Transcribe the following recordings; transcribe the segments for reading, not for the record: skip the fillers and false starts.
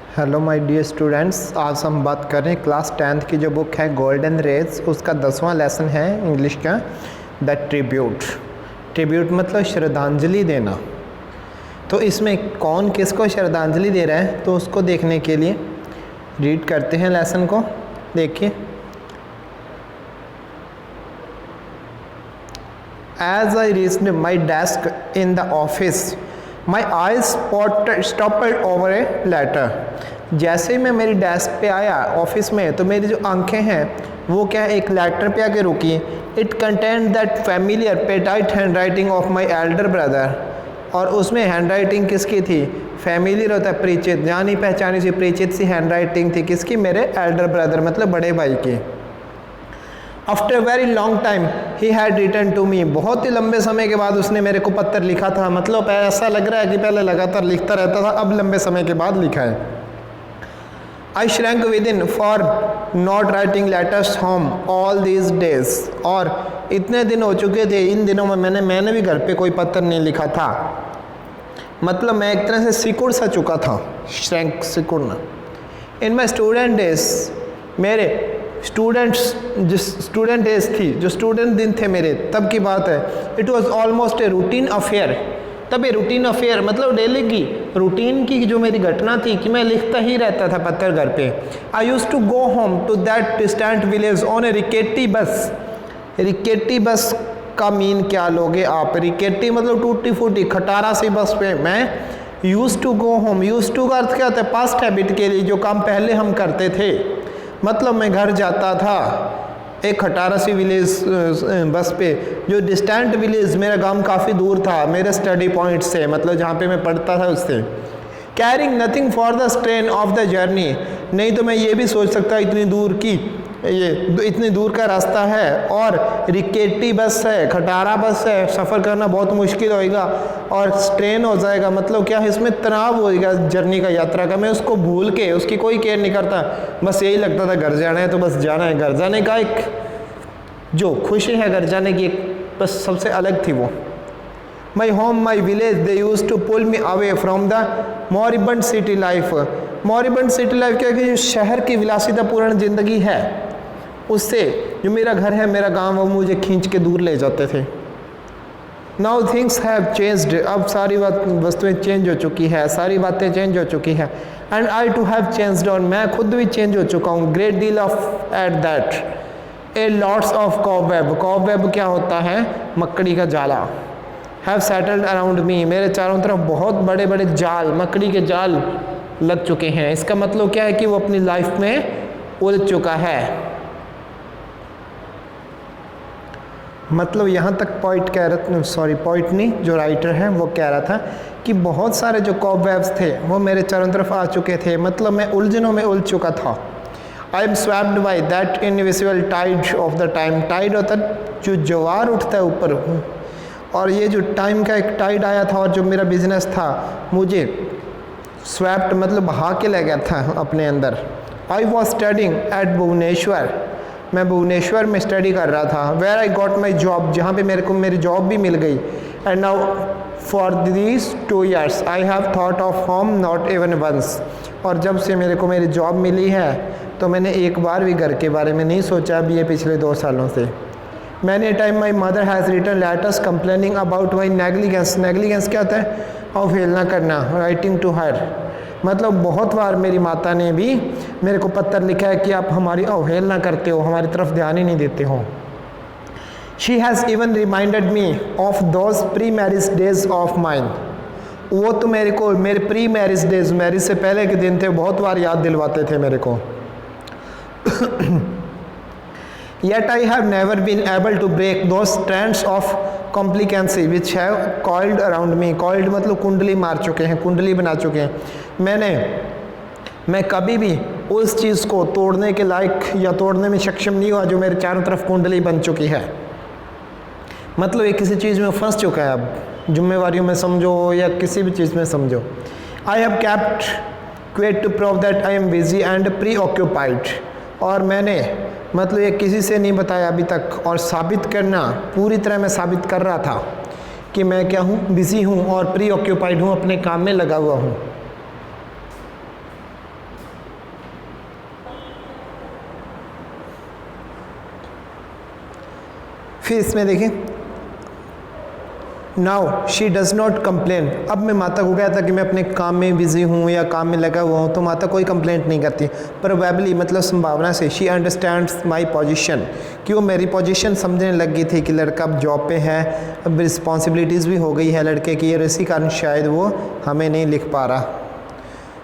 Hello my dear students, आज हम बात कर रहे हैं क्लास 10th की जो बुक है गोल्डन रेज, उसका 10वां लेसन है इंग्लिश का द ट्रिब्यूट। ट्रिब्यूट मतलब श्रद्धांजलि देना। तो इसमें कौन किसको श्रद्धांजलि दे रहा है, तो उसको देखने के लिए रीड करते हैं लेसन को। देखिए, as I reached my desk in the office my eyes stopped over a letter. जैसे ही मैं मेरी डेस्क पे आया ऑफिस में, तो मेरी जो आंखें हैं वो क्या एक लेटर पे आके रुकी। It content that familiar petite hand writing of my elder brother. और उसमें हैंड राइटिंग किसकी थी? फैमिलियर होता है परिचित, जानी पहचानी सी परिचित सी हैंड राइटिंग थी। किसकी? मेरे एल्डर ब्रदर मतलब बड़े भाई की। After very long time he had return to me. बहुत ही लंबे समय के बाद उसने मेरे को पत्र लिखा था। मतलब ऐसा लग रहा है कि पहले लगातार लिखता रहता था, अब लंबे समय के बाद लिखा है। I shrank within for not writing letters home all these days. और इतने दिन हो चुके थे, इन दिनों में मैंने भी घर पे कोई पत्र नहीं लिखा था। मतलब मैं एक तरह से सिकुड़ सा चुका था। श्रैंक सिकुड़ना। इन माई स्टूडेंट डेज, मेरे स्टूडेंट्स जिस स्टूडेंट एज थी, जो स्टूडेंट दिन थे मेरे, तब की बात है। It was almost a routine affair. तब ये रूटीन अफेयर मतलब डेली की रूटीन की जो मेरी घटना थी कि मैं लिखता ही रहता था पत्र घर पे। I used to go home to that distant village on a rickety bus. Rickety बस का मीन क्या लोगे आप? रिकेटी मतलब टूटी फूटी खटारा सी बस पे मैं use to go home. Use to का अर्थ क्या होता है? पास्ट हैबिट के लिए, जो काम पहले हम करते थे। मतलब मैं घर जाता था एक खटारा सी विलेज बस पे, जो डिस्टेंट विलेज, मेरा गांव काफ़ी दूर था मेरे स्टडी पॉइंट से, मतलब जहाँ पे मैं पढ़ता था उससे। Carrying nothing for the strain of the journey. नहीं तो मैं ये भी सोच सकता इतनी दूर की, ये इतनी दूर का रास्ता है और रिकेटी बस है, खटारा बस है, सफ़र करना बहुत मुश्किल होएगा और स्ट्रेन हो जाएगा। मतलब क्या है, इसमें तनाव होएगा जर्नी का, यात्रा का। मैं उसको भूल के उसकी कोई केयर नहीं करता, बस यही लगता था घर जाना है तो बस जाना है। घर जाने का एक जो खुशी है घर जाने की, एक बस सबसे अलग थी वो। My home my village they used to pull me away from the moribund city life. Moribund city life क्या कि जो शहर की विलासितापूर्ण ज़िंदगी है, उससे जो मेरा घर है, मेरा गांव, वो मुझे खींच के दूर ले जाते थे। Now things have changed. अब सारी वस्तुएं चेंज हो चुकी है, सारी बातें चेंज हो चुकी है। And I too have changed on, मैं खुद भी चेंज हो चुका हूँ। Great deal of at that a lots of cobweb. Cobweb क्या होता है? मकड़ी का जाला। हैव सेटल्ड अराउंड मी, मेरे चारों तरफ बहुत बड़े बड़े जाल, मकड़ी के जाल लग चुके हैं। इसका मतलब क्या है कि वो अपनी लाइफ में उलझ चुका है। मतलब यहाँ तक पॉइंट कह रहा, सॉरी पॉइंट नहीं, जो राइटर है वो कह रहा था कि बहुत सारे जो कॉबवेब्स थे वो मेरे चारों तरफ आ चुके थे। मतलब मैं उलझनों में उलझ चुका था। I am swapped by that invisible tide of the time. Tide होता है जो ज्वार उठता है ऊपर, और ये जो टाइम का एक टाइड आया था और जो मेरा बिजनेस था मुझे स्वैप्ड मतलब बहा के ले गया था अपने अंदर। I was studying at Bhubaneswar. मैं भुवनेश्वर में स्टडी कर रहा था। Where I got my job, जहाँ पे मेरे को मेरी जॉब भी मिल गई। And now for these 2 years I have thought of home not even once. और जब से मेरे को मेरी जॉब मिली है तो मैंने एक बार भी घर के बारे में नहीं सोचा अभी ये पिछले 2 सालों से। Many time my mother has written letters complaining about my negligence. Negligence क्या होता है? अवहेलना करना। राइटिंग टू हर मतलब बहुत बार मेरी माता ने भी मेरे को पत्र लिखा है कि आप हमारी अवहेलना करते हो, हमारी तरफ ध्यान ही नहीं देते हो। She has even reminded me of those pre marriage days of mine. वो तो मेरे को मेरे प्री मैरिज डेज, मैरिज से पहले के दिन थे, बहुत बार याद दिलवाते थे मेरे को। Yet I have never been able to break those strands of complicancy which have coiled around me. Coiled मतलब कुंडली मार चुके हैं, कुंडली बना चुके हैं। मैं कभी भी उस चीज़ को तोड़ने के लायक या तोड़ने में सक्षम नहीं हुआ जो मेरे चारों तरफ कुंडली बन चुकी है। मतलब ये किसी चीज़ में फंस चुका है, अब जिम्मेवारियों में समझो या किसी भी चीज़ में समझो। I have kept quiet to prove that I am busy and preoccupied. और मैंने मतलब ये किसी से नहीं बताया अभी तक, और साबित करना पूरी तरह मैं साबित कर रहा था कि मैं क्या हूँ, बिज़ी हूँ और प्री ऑक्यूपाइड हूँ, अपने काम में लगा हुआ हूँ। फिर इसमें देखें, now she does not complain. अब मैं माता को कहता कि मैं अपने काम में बिज़ी हूँ या काम में लगा हुआ हूँ, तो माता कोई कंप्लेंट नहीं करती। प्रोबेबली मतलब संभावना से, शी अंडरस्टैंड्स माई पोजीशन, कि वो मेरी पोजीशन समझने लग गई थी कि लड़का अब जॉब पे है, अब रिस्पॉन्सिबिलिटीज़ भी हो गई है लड़के की, और इसी कारण शायद वो हमें नहीं लिख पा रहा।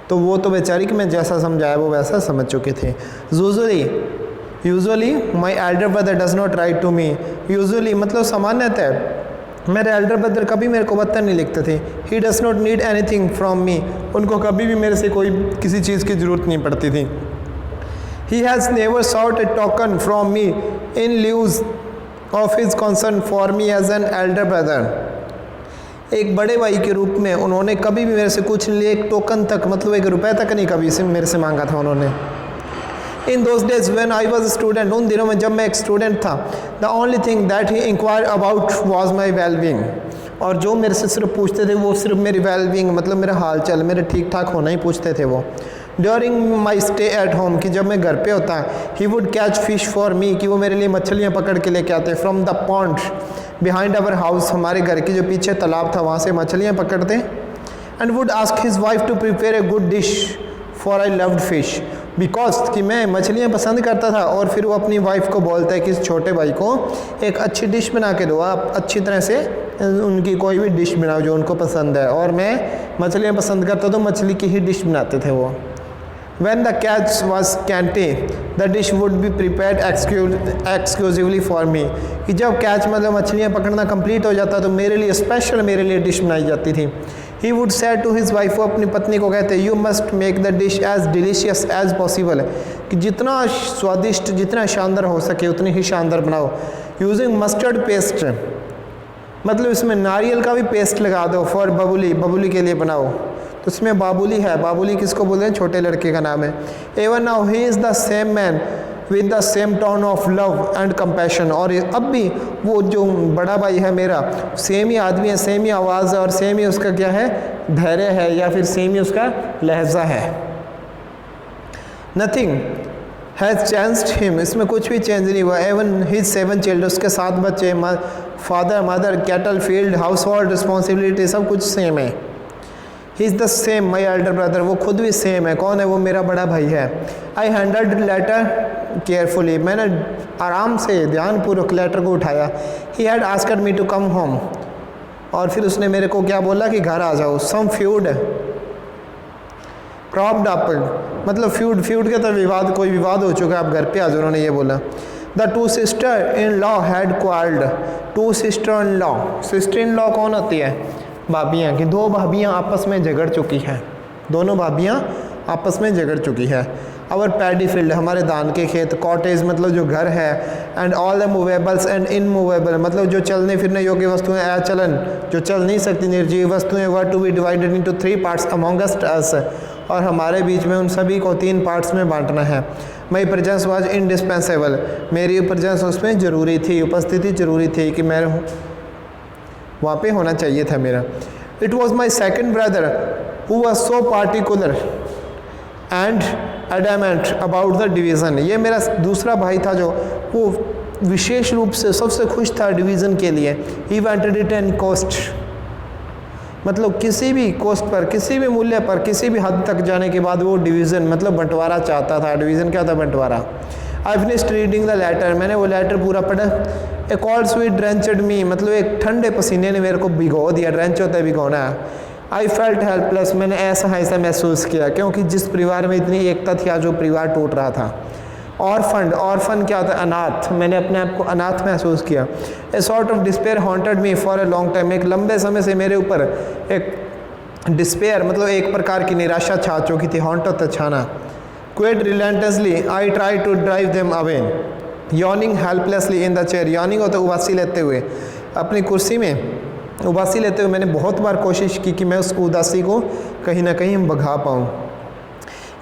तो वो तो बेचारी कि मैं जैसा समझाया वो वैसा समझ चुके थे। Usually my elder brother does not write to me. Usually मतलब सामान्यतः मेरे एल्डर ब्रदर कभी मेरे को पत्र नहीं लिखते थे। He does not need anything from me, उनको कभी भी मेरे से कोई किसी चीज़ की ज़रूरत नहीं पड़ती थी। He has never sought a token from me in lieu of his concern for me as an elder brother. एक बड़े भाई के रूप में उन्होंने कभी भी मेरे से कुछ नहीं लिया, एक टोकन तक, मतलब 1 रुपये तक नहीं कभी से मेरे से मांगा था उन्होंने। In those days when I was student, उन दिनों में जब मैं एक स्टूडेंट था, the only thing that he inquire about was my well being. और जो मेरे से सिर्फ पूछते थे वो सिर्फ मेरी वेल बींग, मतलब मेरा हाल चाल, मेरे ठीक ठाक होना ही पूछते थे वो। During my stay at home, कि जब मैं घर पे होता, he would catch fish for me, कि वो मेरे लिए मछलियाँ पकड़ के लेके आते। From the pond behind our house, हमारे घर के जो पीछे तालाब था वहाँ से मछलियाँ पकड़ते। And would ask his wife to prepare a good dish for I loved fish, because कि मैं मछलियाँ पसंद करता था। और फिर वो अपनी वाइफ को बोलता है कि इस छोटे भाई को एक अच्छी डिश बना के दो, आप अच्छी तरह से उनकी कोई भी डिश बनाओ जो उनको पसंद है। और मैं मछलियाँ पसंद करता तो मछली की ही डिश बनाते थे वो। When the catch was scanty, the dish would be prepared exclusively for me, कि जब कैच मतलब मछलियाँ पकड़ना कंप्लीट हो जाता तो मेरे लिए स्पेशल मेरे लिए डिश बनाई जाती थी। He would say to his wife, वो अपनी पत्नी को कहते, you must make the dish as delicious as possible, कि जितना स्वादिष्ट जितना शानदार हो सके उतनी ही शानदार बनाओ। Using mustard paste, मतलब इसमें नारियल का भी पेस्ट लगा दो। फॉर बबुली, बबुली के लिए बनाओ। तो उसमें बाबुली है, बाबुली किसको बोलते हैं, छोटे लड़के का नाम है। Even now he is the same man with the same tone of love and compassion, और अब भी वो जो बड़ा भाई है मेरा सेम ही आदमी है, सेम ही आवाज़ है और सेम ही उसका क्या है, धैर्य है, या फिर सेम ही उसका लहजा है। नथिंग हैज़ चेंज्ड हिम, इसमें कुछ भी चेंज नहीं हुआ। एवन हिज 7 चिल्ड्रन, उसके 7 बच्चे, father mother cattle field house hold responsibility सब कुछ सेम है। ही is the same my elder brother, वो खुद भी सेम है। कौन है वो, मेरा बड़ा भाई है। आई हैंडल्ड लेटर केयरफुली, मैंने आराम से ध्यानपूर्वक लेटर को उठाया। He had asked me to come home, और फिर उसने मेरे को क्या बोला कि घर आ जाओ। सम फ्यूड क्रॉप्ड अप, मतलब फ्यूड के तो विवाद, कोई विवाद हो चुका है, आप घर पे आ जाओ, उन्होंने ये बोला। The 2 sister in law had quarrelled, 2 sister in law, sister in law कौन होती है, भाभियाँ, कि 2 भाभियाँ आपस में झगड़ चुकी हैं, दोनों भाभियाँ आपस में झगड़ चुकी है। आवर पैडी फील्ड, हमारे धान के खेत। कॉटेज मतलब जो घर है। And all the movables and immovable, मतलब जो चलने फिरने योग्य वस्तुएं, अचलन जो चल नहीं सकती निर्जीव वस्तुएं, were to be divided into 3 parts amongst us, और हमारे बीच में उन सभी को 3 पार्ट्स में बांटना है। माई प्रेजेंस वाज इंडिस्पेंसेबल, मेरी प्रेजेंस उसमें ज़रूरी थी, उपस्थिति ज़रूरी थी, कि मैं वहाँ पे होना चाहिए था मेरा। It was my second brother who was so particular and adamant about the division, ये मेरा दूसरा भाई था जो वो विशेष रूप से सबसे खुश था डिवीज़न के लिए। He wanted it an cost, मतलब किसी भी कॉस्ट पर, किसी भी मूल्य पर, किसी भी हद तक जाने के बाद वो डिवीज़न मतलब बंटवारा चाहता था। डिवीज़न क्या था, बंटवारा। I finished reading the letter, मैंने वो लेटर पूरा पढ़ा। ए कॉल्ड स्वीट ड्रेंचड मी, मतलब एक ठंडे पसीने ने मेरे को भिगो दिया। ड्रेंच होता है भिगोना। आई फेल्ट हेल्पलेस, मैंने ऐसा महसूस किया, क्योंकि जिस परिवार में इतनी एकता थी आज वो परिवार टूट रहा था। ऑर्फन क्या होता है, अनाथ, मैंने अपने आप को अनाथ महसूस किया। A sort of despair haunted me for a long time, एक लंबे समय से मेरे ऊपर एक डिस्पेयर मतलब एक प्रकार की निराशा छा चुकी थी। हॉन्ट होता छाना। Quite relentlessly I try to drive them away, yawning helplessly in the chair, yawning होता है उबासी लेते हुए, अपनी कुर्सी में उबासी लेते हुए मैंने बहुत बार कोशिश की कि मैं उस उदासी को कहीं ना कहीं भगा पाऊँ।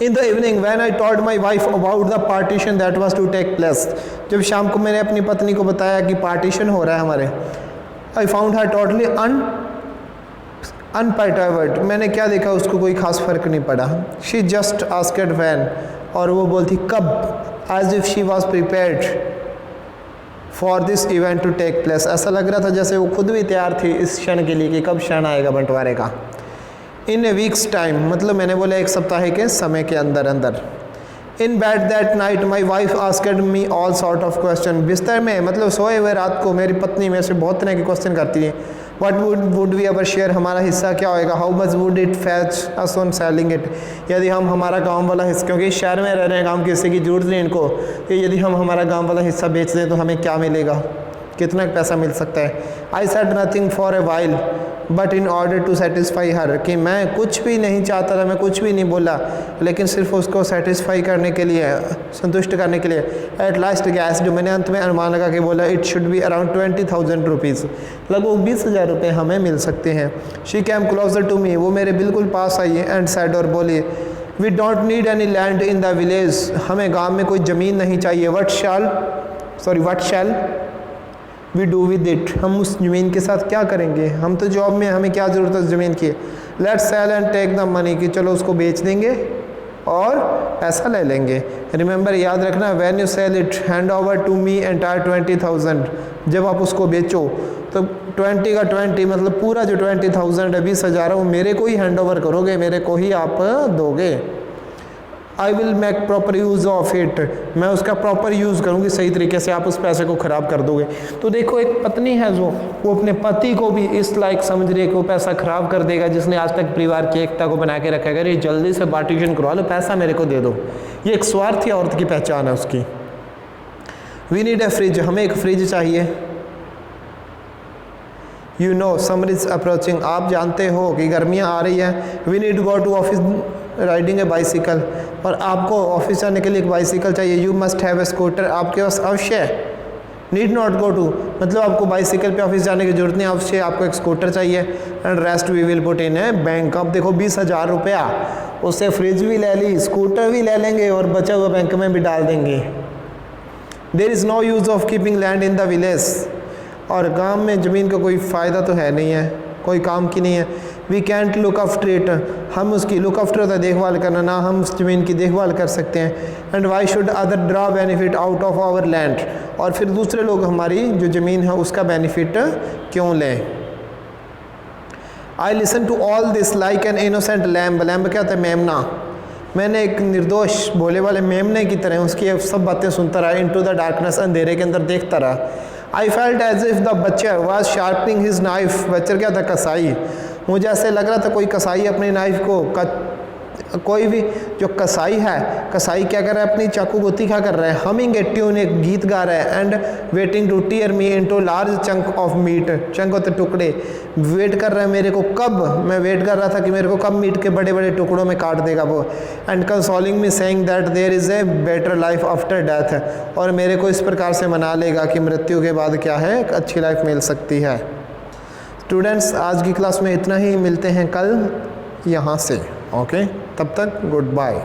In the evening when I told my wife about the partition that was to take place, जब शाम को मैंने अपनी पत्नी को बताया कि पार्टीशन हो रहा है हमारे, I found her totally unperturbed, मैंने क्या देखा उसको कोई खास फर्क नहीं पड़ा। शी जस्ट आस्क्ड व्हेन, और वो बोलती कब, as if she was prepared for this event to take place. ऐसा लग रहा था जैसे वो खुद भी तैयार थी इस क्षण के लिए कि कब क्षण आएगा बंटवारे का। इन ए वीक्स टाइम, मतलब मैंने बोला एक सप्ताह के समय के अंदर अंदर। In bed that night my wife asked me all sort of question. बिस्तर में मतलब सोए हुए रात को मेरी पत्नी में से बहुत तरह के क्वेश्चन करती है। What would we our share, हमारा हिस्सा क्या होएगा। How much would it fetch us on selling it, यदि हम हमारा गांव वाला हिस्सा, क्योंकि शहर में रह रहे हैं, गांव किसी की जरूरत नहीं इनको, कि यदि हम हमारा गांव वाला हिस्सा बेच दें तो हमें क्या मिलेगा, कितना पैसा मिल सकता है। I said nothing for a while but in order to satisfy her, कि मैं कुछ भी नहीं चाहता था, मैं कुछ भी नहीं बोला, लेकिन सिर्फ उसको सेटिस्फाई करने के लिए, संतुष्ट करने के लिए। एट लास्ट गैस, जो मैंने अंत में अनुमान लगा के बोला, it should be around 20,000 rupees, लगभग 20,000 रुपये हमें मिल सकते हैं। She came closer to me, वो मेरे बिल्कुल पास आई है, एंड सेड, और बोली, we don't need any land in the village, हमें गाँव में कोई ज़मीन नहीं चाहिए। What shall we do with it, हम उस ज़मीन के साथ क्या करेंगे, हम तो जॉब में, हमें क्या ज़रूरत है उस ज़मीन की। Let's sell and take the money, कि चलो उसको बेच देंगे और पैसा ले लेंगे। रिमेंबर, याद रखना, when you sell it hand over to me entire 20,000, जब आप उसको बेचो तो 20 का 20 मतलब पूरा जो 20,000 है, 20,000 है, वो मेरे को ही हैंड ओवर करोगे, मेरे को ही आप दोगे। I will make proper use of it, मैं उसका प्रॉपर यूज़ करूँगी सही तरीके से, आप उस पैसे को ख़राब कर दोगे। तो देखो, एक पत्नी है जो वो अपने पति को भी इस लायक समझ रही है कि वो पैसा ख़राब कर देगा, जिसने आज तक परिवार की एकता को बना के रखा है। अगर ये जल्दी से पार्टीशन करवा लो, पैसा मेरे को दे दो, ये एक स्वार्थी औरत की पहचान है उसकी। वी नीड ए फ्रिज, हमें एक फ्रिज चाहिए। You know summer is approaching, आप जानते हो कि गर्मियाँ आ रही हैं। We need go to office riding a bicycle, और आपको ऑफिस जाने के लिए एक बाइसिकल चाहिए। You must have a scooter, आपके पास अवश्य है। नीड नॉट गो टू, मतलब आपको बाइसिकल पे ऑफिस जाने की जरूरत नहीं, अवश्य आपको एक स्कूटर चाहिए। And rest we will put in a bank. अब देखो 20,000 रुपया, उससे फ्रिज भी ले ली, स्कूटर भी ले लेंगे और बचा हुआ बैंक में भी डाल देंगे। There is no use of keeping land in the village, और गांव में ज़मीन का कोई फ़ायदा तो है नहीं है, कोई काम की नहीं है। We can't look after it, हम उसकी लुक आफ्टर होता है देखभाल करना, ना हम उस ज़मीन की देखभाल कर सकते हैं। And why should other draw benefit out of our land, और फिर दूसरे लोग हमारी जो ज़मीन है उसका बेनिफिट क्यों लें। I listen to all this like an innocent lamb, lamb क्या होता है, मेमना। मैंने एक निर्दोष भोले वाले मेमने की तरह उसकी सब बातें सुनता रहा। इन टू द डार्कनेस, अंधेरे के अंदर देखता रहा। I felt as if the butcher was sharpening his knife, butcher क्या था, कसाई। मुझे ऐसे लग रहा था कोई कसाई अपनी नाइफ को, कोई भी जो कसाई है, कसाई क्या कर रहा है, अपनी चाकू को तीखा कर रहा है। हमिंग ए ट्यून, एक गीत गा रहा है। And waiting to tear me into large chunk of meat, chunk होते टुकड़े, वेट कर रहा है मेरे को, कब मैं वेट कर रहा था कि मेरे को कब मीट के बड़े बड़े टुकड़ों में काट देगा वो। And consoling me saying that there is a better life after death, और मेरे को इस प्रकार से मना लेगा कि मृत्यु के बाद क्या है, एक अच्छी लाइफ मिल सकती है। स्टूडेंट्स, आज की क्लास में इतना ही, मिलते हैं कल यहाँ से। ओके, तब तक गुड बाय।